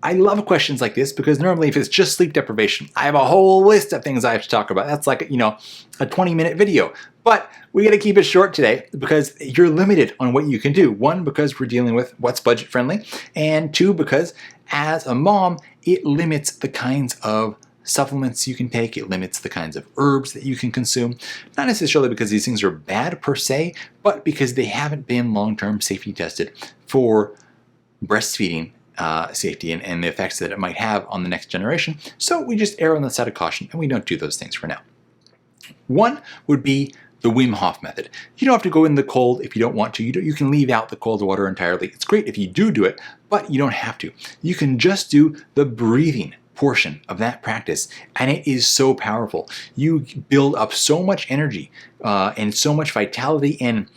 I love questions like this because normally if it's just sleep deprivation, I have a whole list of things I have to talk about. That's like, a 20-minute video. But we got to keep it short today because you're limited on what you can do. One, because we're dealing with what's budget friendly. And two, because as a mom, it limits the kinds of supplements you can take. It limits the kinds of herbs that you can consume. Not necessarily because these things are bad per se, but because they haven't been long-term safety tested for breastfeeding safety and the effects that it might have on the next generation. So we just err on the side of caution and we don't do those things for now. One would be the Wim Hof method. You don't have to go in the cold if you don't want to. You can leave out the cold water entirely. It's great if you do it, but you don't have to. You can just do the breathing portion of that practice, and it is so powerful. You build up so much energy and so much vitality and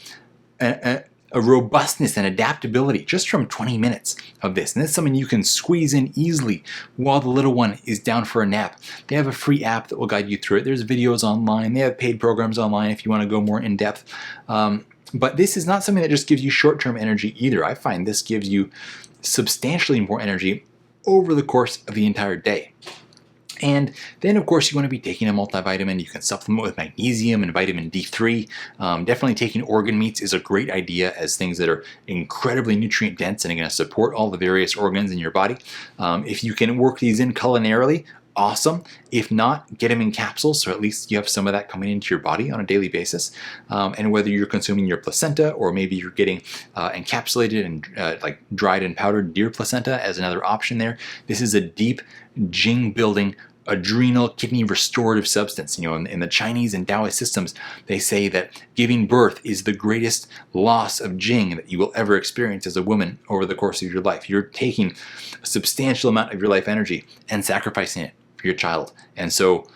a robustness and adaptability just from 20 minutes of this. And that's something you can squeeze in easily while the little one is down for a nap. They have a free app that will guide you through it. There's videos online. They have paid programs online if you want to go more in depth. But this is not something that just gives you short-term energy either. I find this gives you substantially more energy over the course of the entire day. And then, of course, you want to be taking a multivitamin. You can supplement with magnesium and vitamin D3. Definitely taking organ meats is a great idea as things that are incredibly nutrient dense and are going to support all the various organs in your body. If you can work these in culinarily, awesome. If not, get them in capsules, so at least you have some of that coming into your body on a daily basis. And whether you're consuming your placenta or maybe you're getting encapsulated and like dried and powdered deer placenta as another option there, this is a deep Jing building adrenal kidney restorative substance. In the Chinese and Taoist systems, they say that giving birth is the greatest loss of Jing that you will ever experience as a woman over the course of your life. You're taking a substantial amount of your life energy and sacrificing it for your child. And so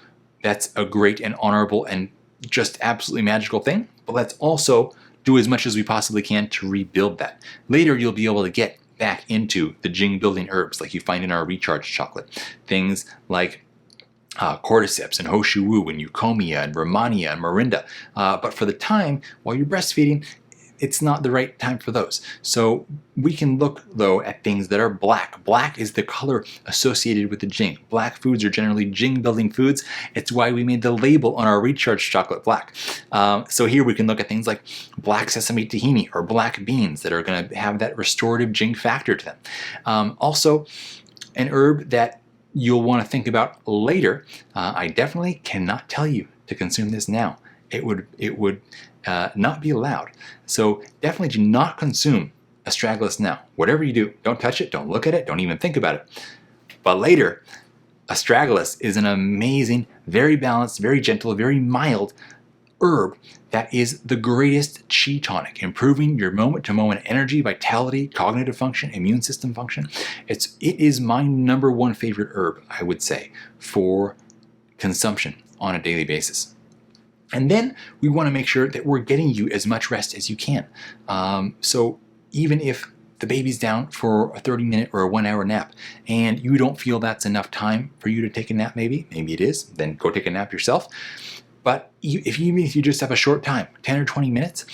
that's a great and honorable and just absolutely magical thing. But let's also do as much as we possibly can to rebuild that. Later, you'll be able to get back into the Jing building herbs like you find in our recharge chocolate. Things like cordyceps and Hoshu Wu and Eucomia and Rehmannia and Morinda. But for the time, while you're breastfeeding, it's not the right time for those. So we can look, though, at things that are black. Black is the color associated with the Jing. Black foods are generally Jing-building foods. It's why we made the label on our recharge chocolate black. So here we can look at things like black sesame tahini or black beans that are going to have that restorative Jing factor to them. Also, an herb that you'll want to think about later. I definitely cannot tell you to consume this now. It would not be allowed. So definitely do not consume astragalus now. Whatever you do, don't touch it, don't look at it, don't even think about it. But later, astragalus is an amazing, very balanced, very gentle, very mild herb that is the greatest chi tonic, improving your moment-to-moment energy, vitality, cognitive function, immune system function. It is my number one favorite herb, I would say, for consumption on a daily basis. And then we want to make sure that we're getting you as much rest as you can. So even if the baby's down for a 30-minute or a 1-hour nap and you don't feel that's enough time for you to take a nap, maybe it is, then go take a nap yourself. But even if you just have a short time, 10 or 20 minutes,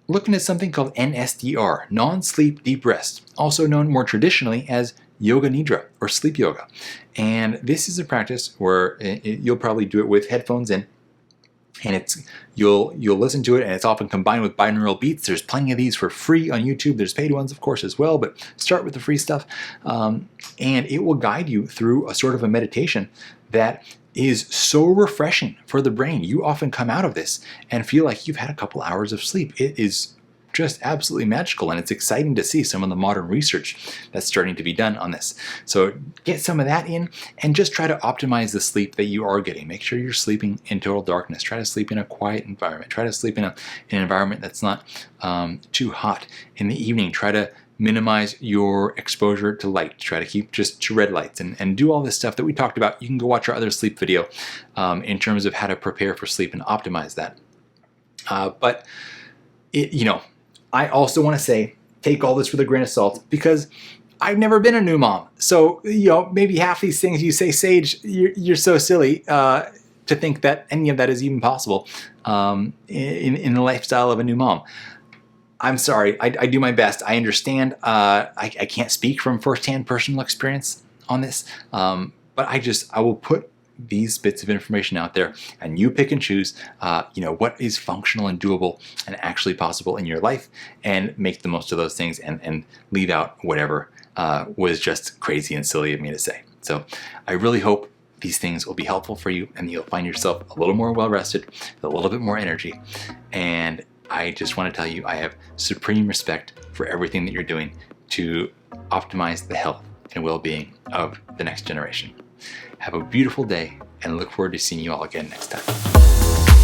looking at something called NSDR, non-sleep deep rest, also known more traditionally as yoga nidra or sleep yoga. And this is a practice where you'll probably do it with headphones in, and you'll listen to it, and it's often combined with binaural beats. There's plenty of these for free on YouTube. There's paid ones, of course, as well, but start with the free stuff. And it will guide you through a sort of a meditation that is so refreshing for the brain. You often come out of this and feel like you've had a couple hours of sleep. It is just absolutely magical, and it's exciting to see some of the modern research that's starting to be done on this. So get some of that in and just try to optimize the sleep that you are getting. Make sure you're sleeping in total darkness. Try to sleep in a quiet environment. Try to sleep in an environment that's not too hot. In the evening, try to minimize your exposure to light. Try to keep just to red lights and do all this stuff that we talked about. You can go watch our other sleep video in terms of how to prepare for sleep and optimize that. But I also want to say, take all this with a grain of salt, because I've never been a new mom. So, maybe half these things you say, Sage, you're so silly to think that any of that is even possible in the lifestyle of a new mom. I'm sorry. I do my best. I understand. I can't speak from firsthand personal experience on this, but I will put these bits of information out there, and you pick and choose, what is functional and doable and actually possible in your life, and make the most of those things, and leave out whatever was just crazy and silly of me to say. So I really hope these things will be helpful for you, and you'll find yourself a little more well-rested, with a little bit more energy. And I just want to tell you, I have supreme respect for everything that you're doing to optimize the health and well-being of the next generation. Have a beautiful day, and look forward to seeing you all again next time.